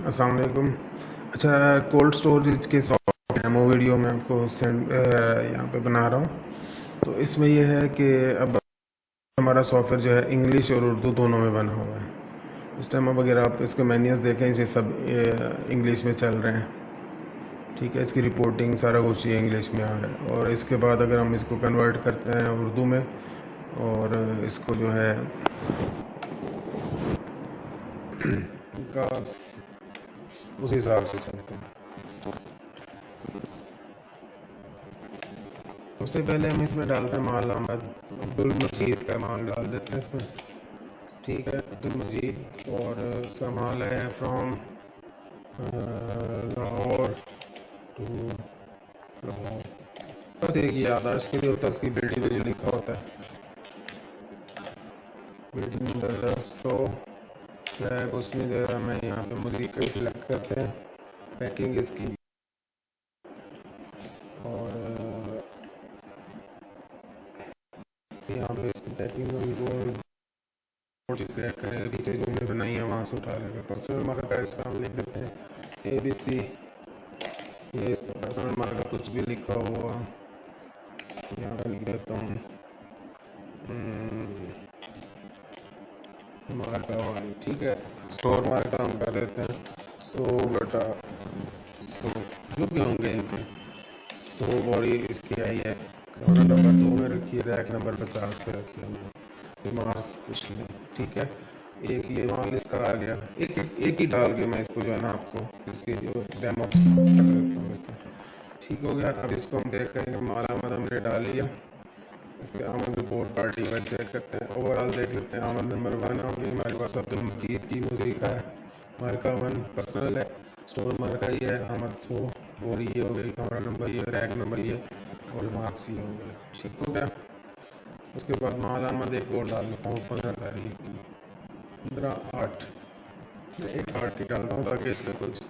अस्सलाम वालेकुम। अच्छा, कोल्ड स्टोरेज के सॉफ्ट डेमो वीडियो मैं आपको यहाँ पे बना रहा हूँ। तो इसमें यह है कि अब हमारा सॉफ्टवेयर जो है इंग्लिश और उर्दू दोनों में बना हुआ है। इस टाइम अब अगर आप इसके मेन्यूज़ देखें, ये सब इंग्लिश में चल रहे हैं। ठीक है, इसकी रिपोर्टिंग सारा कुछ ये इंग्लिश में आ रहा है। और इसके बाद अगर हम इसको कन्वर्ट करते हैं उर्दू में और इसको जो है का उस हिसाब से चलते हैं। सबसे पहले हम इसमें डालते हैं माल अहमद अब्दुल मजीद का माल डाल देते हैं इसमें। ठीक है, अब्दुल मजीद, और इसका माल है फ्रॉम लाहौर टू लाहौर। बस एक याददाश्त के लिए होता है, उसकी बिल्डिंग में जो लिखा होता है बिल्डिंग नंबर 10 ट्रैक कुछ नहीं दे रहा। मैं यहाँ पे मुझे कई सिलेक्ट करते हैं, पैकिंग इसकी, और यहाँ पे इसकी पैकिंग सिलेक्ट करेंगे, पीछे जो हमने बनाई है वहाँ से उठा लेंगे। पर्सनल मार्का इसका हम लिख देते हैं ABC। ये इसका पर्सनल मार्का कुछ भी लिखा हुआ यहाँ पे लिख देता हूँ मार्का 1। ठीक है, स्टोर मार्का हम कर देते हैं 100/100 जो भी होंगे इनके 100 बोरी इसकी आई है। कमरा नंबर 2 में रखिए, रैक नंबर 50 पे रखिए, हमने मार्क्स कुछ नहीं। ठीक है, एक ये माल इसका आ गया। एक ही डाल के मैं इसको जो है ना आपको इसके जो डेमो कर देता हूँ इसका। ठीक हो गया। अब इसको हम देख करेंगे, माल आमद हमने डाल लिया। इसके आमद रिपोर्ट पार्टी वाइज चेक करते हैं, ओवरऑल देख लेते हैं। आमद नंबर 1 हमारे पास अब्दुल मजीद की मुझे का है, मार्का 1 पर्सनल है, स्टोर मार्का ये है, आमद 100 बोरी ये हो गई, कमरा नंबर ये, रैक नंबर ये, और मार्क्स ये हो गए। ठीक हो गया। उसके बाद माल आमद एक और डाल देता हूँ 15 तारीख की, 15/8। एक 8 की डालता हूँ ताकि इसका कुछ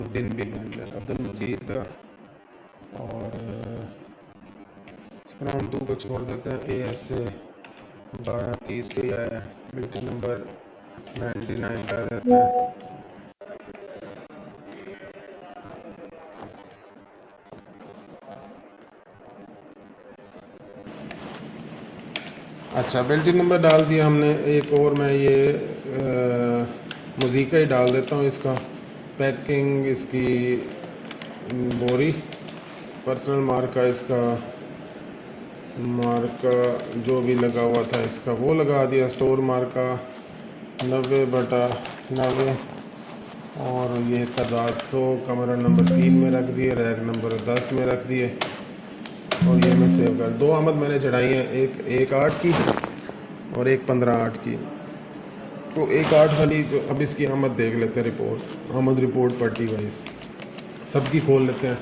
दिन भी बन जाए। अब्दुल मजीद का और फ्रॉम 2 को छोड़ देते हैं। AS से 12:30 पे आया, बिल्कुल नंबर 99 का देते हैं। अच्छा, बिल्टी नंबर डाल दिया हमने। एक और मैं ये मुजीका ही डाल देता हूँ इसका। पैकिंग इसकी बोरी, पर्सनल मार्का इसका, मार्का जो भी लगा हुआ था इसका वो लगा दिया। स्टोर मार्का 90/90, और ये तादाद 100, कमरा नंबर 3 में रख दिए, रैक नंबर 10 में रख दिए, और ये मैं सेव कर। 2 आमद मैंने चढ़ाई हैं, एक 1/8 की और एक 15/8 की। तो 1/8 वाली तो अब इसकी आमद देख लेते हैं, रिपोर्ट, आमद रिपोर्ट पार्टी वाइज सबकी खोल लेते हैं।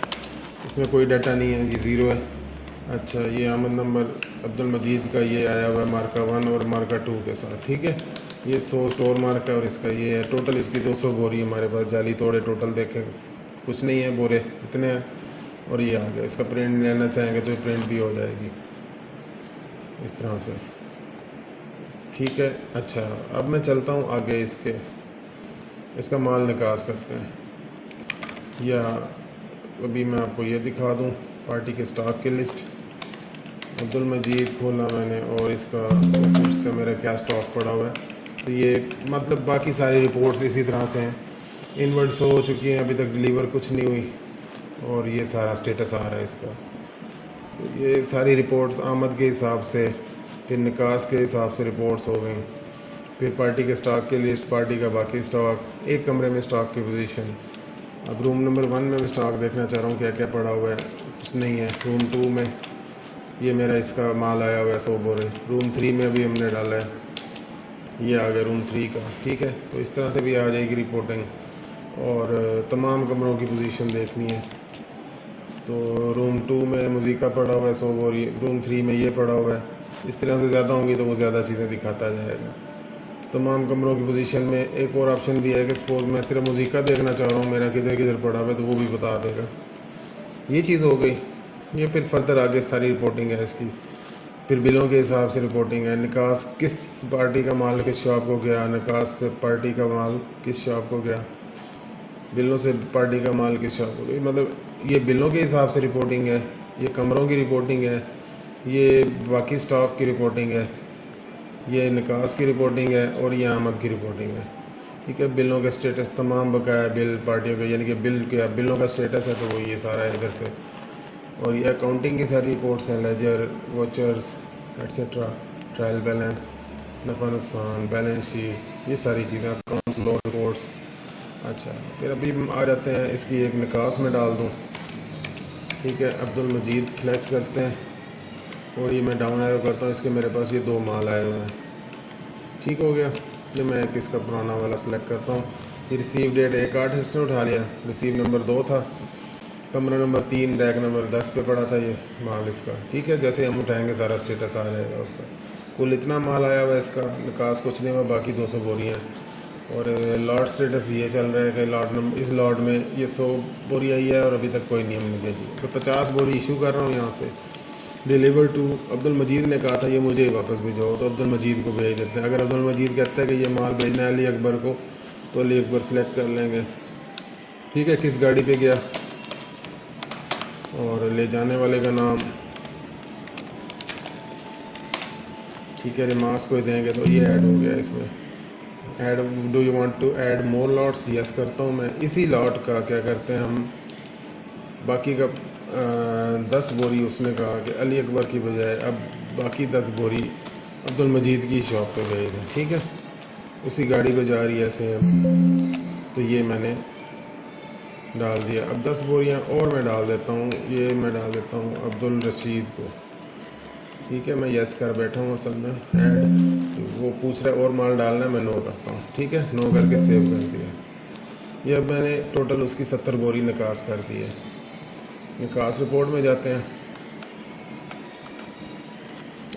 इसमें कोई डाटा नहीं है, ये 0 है। अच्छा, ये आमद नंबर अब्दुल मजीद का ये आया हुआ है मार्का 1 और मार्का 2 के साथ। ठीक है, ये 100 स्टोर मार्का और इसका ये है। टोटल इसकी 200 बोरी हमारे पास, जाली तोड़े टोटल देखें कुछ नहीं है, बोरे इतने हैं। और ये आ गया। इसका प्रिंट लेना चाहेंगे तो प्रिंट भी हो जाएगी इस तरह से। ठीक है। अच्छा, अब मैं चलता हूँ आगे, इसका माल निकास करते हैं, या अभी मैं आपको ये दिखा दूँ पार्टी के स्टॉक की लिस्ट। अब्दुल मजीद खोला मैंने और इसका पूछता मेरा क्या स्टॉक पड़ा हुआ है। तो ये मतलब बाकी सारी रिपोर्ट्स इसी तरह से हैं, इनवर्ड्स हो चुकी हैं, अभी तक डिलीवर कुछ नहीं हुई, और ये सारा स्टेटस आ रहा है इसका। तो ये सारी रिपोर्ट्स आमद के हिसाब से, फिर निकास के हिसाब से रिपोर्ट्स हो गई, फिर पार्टी के स्टॉक की लिस्ट, पार्टी का बाकी स्टॉक, एक कमरे में स्टॉक की पोजीशन। अब रूम नंबर 1 में मैं स्टॉक देखना चाह रहा हूँ क्या क्या पड़ा हुआ है, कुछ नहीं है। रूम 2 में ये मेरा इसका माल आया हुआ है 100 बोरे। रूम 3 में भी हमने डाला है, ये आ गया रूम 3 का। ठीक है, तो इस तरह से भी आ जाएगी रिपोर्टिंग, और तमाम कमरों की पोजीशन देखनी है। तो रूम 2 में मुजीका पड़ा हुआ है 100 बोरी, रूम 3 में ये पड़ा हुआ है। इस तरह से ज़्यादा होंगी तो वो ज़्यादा चीज़ें दिखाता जाएगा। तमाम कमरों की पोजीशन में एक और ऑप्शन भी है कि सपोज मैं सिर्फ मुजीका देखना चाह रहा हूँ, मेरा किधर किधर पड़ा हुआ है, तो वो भी बता देगा। ये चीज़ हो गई। ये फिर फर्दर आगे सारी रिपोर्टिंग है इसकी, फिर बिलों के हिसाब से रिपोर्टिंग है। निकास किस पार्टी का माल किस शॉप को गया, निकास पार्टी का माल किस शॉप को गया, बिलों से पार्टी का माल की शॉप, मतलब ये बिलों के हिसाब से रिपोर्टिंग है, ये कमरों की रिपोर्टिंग है, ये बाकी स्टॉक की रिपोर्टिंग है, ये निकास की रिपोर्टिंग है और ये आमद की रिपोर्टिंग है। ठीक है, बिलों के स्टेटस तमाम बकाया बिल पार्टियों के, यानी कि बिल क्या बिलों का स्टेटस है तो वो ये सारा है इधर से। और ये अकाउंटिंग की सारी रिपोर्ट्स हैं, ledger, vouchers etcetera, trial balance, नफ़ा नुकसान, बैलेंस शीट, ये सारी चीज़ें, अकाउंट लो रिपोर्ट्स। अच्छा, फिर अभी आ जाते हैं इसकी एक निकास में डाल दूँ। ठीक है, अब्दुल मजीद सेलेक्ट करते हैं और ये मैं डाउन एरो करता हूँ, इसके मेरे पास ये 2 माल आए हुए हैं। ठीक हो गया, ये मैं एक इसका पुराना वाला सेलेक्ट करता हूँ। ये रिसीव डेट 1/8 इसने उठा लिया, रिसीव नंबर 2 था, कमरा नंबर 3, रैक नंबर 10 पे पड़ा था ये माल इसका। ठीक है, जैसे हम उठाएंगे सारा स्टेटस आ जाएगा उसका। कुल इतना माल आया हुआ है इसका, निकास कुछ नहीं हुआ, बाकी 200 बोरियाँ। और लॉट स्टेटस ये चल रहा है कि लॉट नंबर, इस लॉट में ये 100 बोरी आई है और अभी तक कोई नियम नहीं भेजी, तो 50 बोरी इशू कर रहा हूँ यहाँ से। डिलीवर टू अब्दुल मजीद ने कहा था ये मुझे वापस भिजवाओ, तो अब्दुल मजीद को भेज देते हैं। अगर अब्दुल मजीद कहता है कि ये माल भेजना है अली अकबर को, तो अली अकबर सेलेक्ट कर लेंगे। ठीक है, किस गाड़ी पे गया और ले जाने वाले का नाम, ठीक है, रिमार्क्स को देंगे तो ये ऐड हो गया इसमें। Add, do you want to add more lots, yes करता हूँ मैं। इसी लॉट का क्या करते हैं हम, बाकी का 10 बोरी उसने कहा कि अली अकबर की बजाय अब बाकी 10 बोरी अब्दुल मजीद की शॉप पे भेज दें। ठीक है, उसी गाड़ी पे जा रही है सेम, तो ये मैंने डाल दिया। अब 10 बोरियाँ और मैं डाल देता हूँ, ये मैं डाल देता हूँ अब्दुल रशीद को। ठीक है, मैं यस कर बैठा हूँ असल में। ऐड, वो पूछ रहा है और माल डालना है, मैं नो करता हूँ। ठीक है, नो करके सेव कर दिया। ये अब मैंने टोटल उसकी 70 बोरी निकास कर दी है। निकास रिपोर्ट में जाते हैं,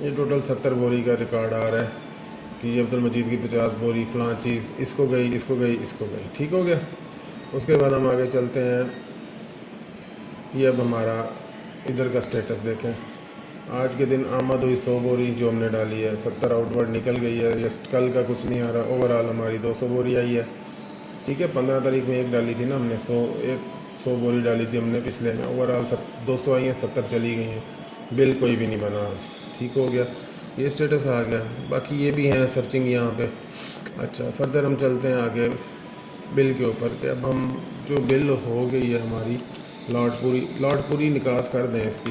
ये टोटल 70 बोरी का रिकॉर्ड आ रहा है कि ये अब्दुल मजीद की 50 बोरी फ़लाँ चीज़ इसको गई, इसको गई, इसको गई। ठीक हो गया। उसके बाद हम आगे चलते हैं। ये अब हमारा इधर का स्टेटस देखें। आज के दिन आमद हुई 100 बोरी जो हमने डाली है, 70 आउटवर्ड निकल गई है। ये कल का कुछ नहीं आ रहा, ओवरऑल हमारी 200 बोरी आई है। ठीक है, 15 तारीख में एक डाली थी ना हमने, 100 बोरी डाली थी हमने पिछले में, ओवरऑल 200 आई हैं, 70 चली गई हैं। बिल कोई भी नहीं बना आज। ठीक हो गया, ये स्टेटस आ गया। बाकी ये भी हैं सर्चिंग यहाँ पे। अच्छा, फर्दर हम चलते हैं आगे बिल के ऊपर कि अब हम जो बिल हो गई है हमारी, लॉट पूरी निकास कर दें, इसकी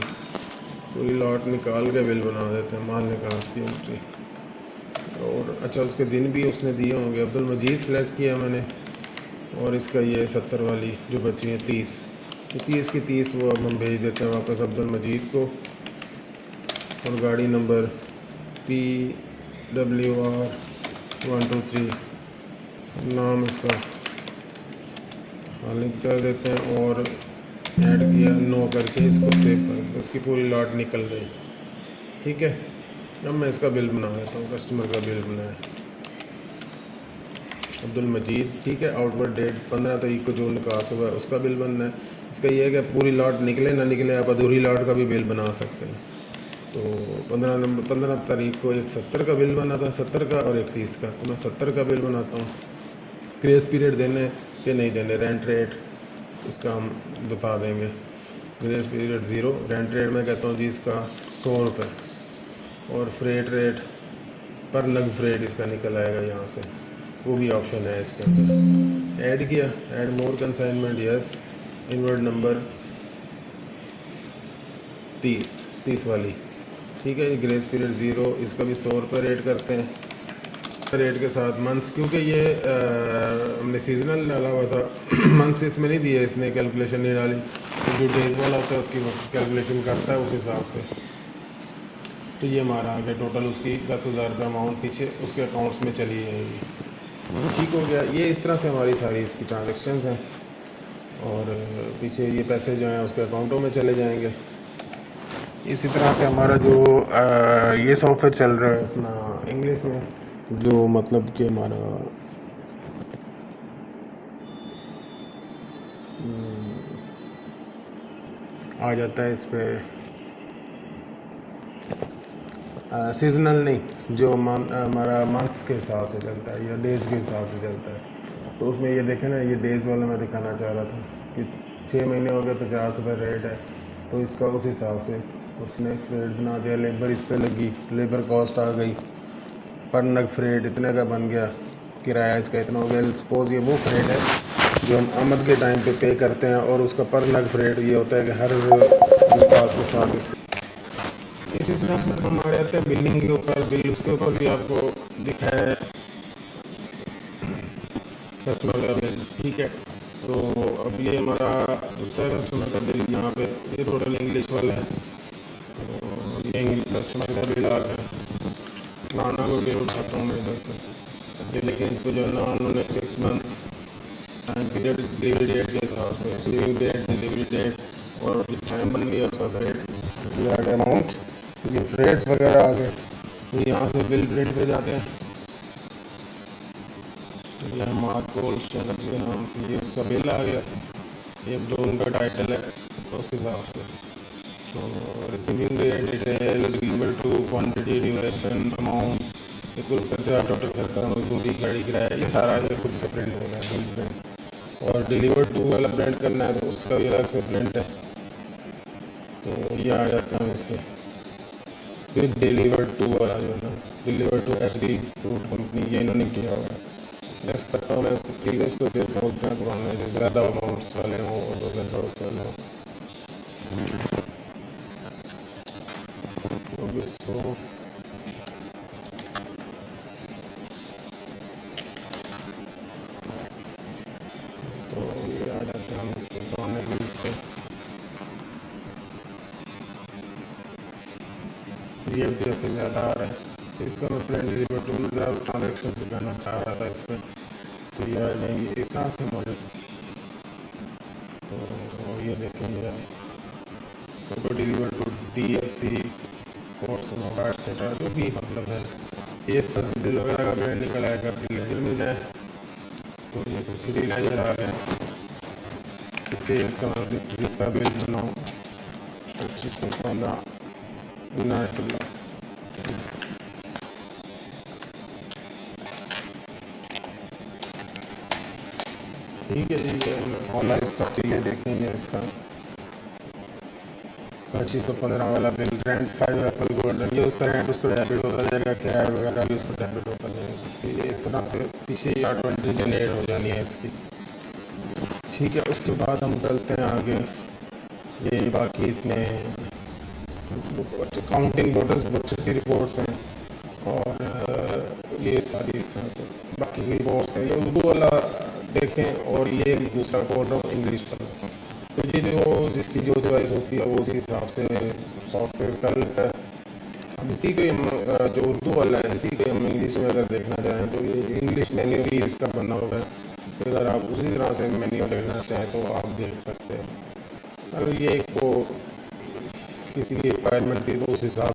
पूरी लॉट निकाल के बिल बना देते हैं, माल निकास की एंट्री। और अच्छा, उसके दिन भी उसने दिए होंगे। अब्दुल मजीद सेलेक्ट किया मैंने, और इसका ये 70 वाली जो बची है 30, तो 30 की 30 वो अब हम भेज देते हैं वापस अब्दुल मजीद को। और गाड़ी नंबर PWR 123, नाम इसका लिख कर देते हैं और ऐड किया, नो करके इसको सेव कर देते, उसकी पूरी लॉट निकल गई। ठीक है, अब मैं इसका बिल बना देता हूँ, कस्टमर का बिल बनाया अब्दुल मजीद। ठीक है, आउटवर्ड डेट 15 तारीख को जो निकास हुआ है उसका बिल बनना है। इसका ये है कि पूरी लॉट निकले ना निकले, आप अधूरी लॉट का भी बिल बना सकते हैं। तो 15 तारीख को एक 70 का बिल बना था, 70 का और एक 30 का, तो मैं 70 का बिल बनाता हूँ। ग्रेस पीरियड देने के नहीं देने, रेंट रेट इसका हम बता देंगे। ग्रेस पीरियड 0, रेंट रेट मैं कहता हूँ जी इसका 100 रुपये, और फ्रेट रेट पर लग फ्रेट इसका निकल आएगा यहाँ से, वो भी ऑप्शन है इसके अंदर। ऐड किया, add more consignment, yes. Inward number 30 वाली। ठीक है, ग्रेस पीरियड 0, इसका भी 100 रुपये रेट करते हैं। रेट के साथ मंथ्स, क्योंकि ये हमने सीजनल डाला हुआ था मंथ्स इसमें नहीं दिए, इसने कैलकुलेशन नहीं डाली, तो जो डेज़ वाला होता है उसकी कैलकुलेशन करता है उस हिसाब से। तो ये हमारा आगे टोटल उसकी 10,000 रुपये अमाउंट पीछे उसके अकाउंट्स में चली जाएगी। ठीक हो गया, ये इस तरह से हमारी सारी इसकी ट्रांजेक्शन्स हैं, और पीछे ये पैसे जो हैं उसके अकाउंटों में चले जाएंगे। इसी तरह से हमारा जो ये सॉफ्टवेयर चल रहा है अपना इंग्लिश में, जो मतलब कि हमारा आ जाता है इस पर सीजनल नहीं, जो हमारा मंथ्स के हिसाब से चलता है या डेज के हिसाब से चलता है। तो उसमें ये देखें ना, ये डेज़ वाला मैं दिखाना चाह रहा था कि 6 महीने हो गए, 50 रुपये रेट है। तो इसका उस हिसाब से उसने फ्रेट बना दिया, लेबर इस पर लगी, लेबर कॉस्ट आ गई, पर नग फ्रेट इतने का बन गया, किराया इसका इतना हो गया। सपोज ये वो फ्रेट है जो हम आमद के टाइम पे पे करते हैं, और उसका पर नग फ्रेट ये होता है कि हर पास के साथ इसी तरह से हमारे आते हैं बिलिंग के ऊपर। बिल उसके ऊपर भी आपको दिखा है कस्टमर का बिल, ठीक है। तो अब ये हमारा दूसरा कस्टमर का बिल यहाँ पे, ये टोटल इंग्लिश वाला है। तो ये कस्टमर का बिल आ गया, पुराना को बिल उठाता हूँ मैं इधर से। ये लेकिन इसको जो है ना उन्होंने 6 months time period delivery date के हिसाब से, रिसीविंग डेट, डिलीवरी डेट और टाइम बन गया उसका फ्रेट अमाउंट, ये फ्रेट्स वगैरह आ गए। तो यहाँ से बिल प्रिंट पे जाते हैं, ये मार्क कोल्ड स्टोरेज के नाम से ये उसका बिल आ गया, ये जो उनका टाइटल है उस हिसाब से। तो receiving date, detail, deliver to, quantity, duration, amount, ये कुल खर्चा, टोटल खर्चा, मजदूरी, गाड़ी किराया, ये सारा ये खुद से प्रिंट होगा बिल प्रिंट। और डिलीवर टू वाला प्रिंट करना है तो उसका भी अलग से प्रिंट है। तो ये आ जाता है इसके फिर डिलीवर टू वाला जो है ना, deliver to SD fruit company, ये इन्होंने किया हुआ है। नेक्स्ट करता हूँ मैं इसको, प्रीवियस को फिर बोलते हैं पुराने जो ज़्यादा अमाउंट्स वाले हों और $2 वाले हों। तो ये आ जाते हैं हम इसके पुराने बिल्स पे। ये जैसे ज़्यादा आ रहा है, इसका मैं प्लान डिलीवर टू में ज़्यादा ट्रांजेक्शन से करना चाह रहा था इस पर। तो ये आ जाएंगे इस तरह से मॉडल। तो ये देखेंगे तो deliver to DFC course etcetera जो भी मतलब है, ये इस तरह से बिल वगैरह का ब्रांड निकल आएगा। बिल लेजर में जाए तो ये सब्सिडी लेजर आ गया, इससे इसका बिल बनाओ 2515 नाटुल्ला। ठीक है, ऑनलाइन इसका तो ये देखेंगे इसका 2515 वाला बिल, रेंट 5 एप्पल गोल्डन, ये उसका रेंट उसको डेबिट होता जाएगा, किराया वगैरह भी उसको डेबिट होता जाएगा। तो ये इस तरह से पीछे या 20 जनरेट हो जानी है इसकी। ठीक है, उसके बाद हम चलते हैं आगे। ये बाकी इसमें काउंटिंग वोटर्स बच्चे की रिपोर्ट्स हैं, और ये सारी इस तरह से बाकी की रिपोर्ट्स हैं। ये उर्दू वाला देखें, और ये दूसरा कोड ऑफ इंग्लिश वाला। तो ये जो जिसकी जो चॉइस होती है वो उसी हिसाब से सॉफ्टवेयर कर लेता है। अब इसी को हम जो उर्दू वाला है, इसी को हम इंग्लिश में अगर देखना चाहें तो ये इंग्लिश मेन्यू भी इसका बना हुआ है। तो अगर आप उसी तरह से मेन्यू देखना चाहें तो आप देख सकते हैं। अगर ये को किसी की रिक्वायरमेंट थी तो उस हिसाब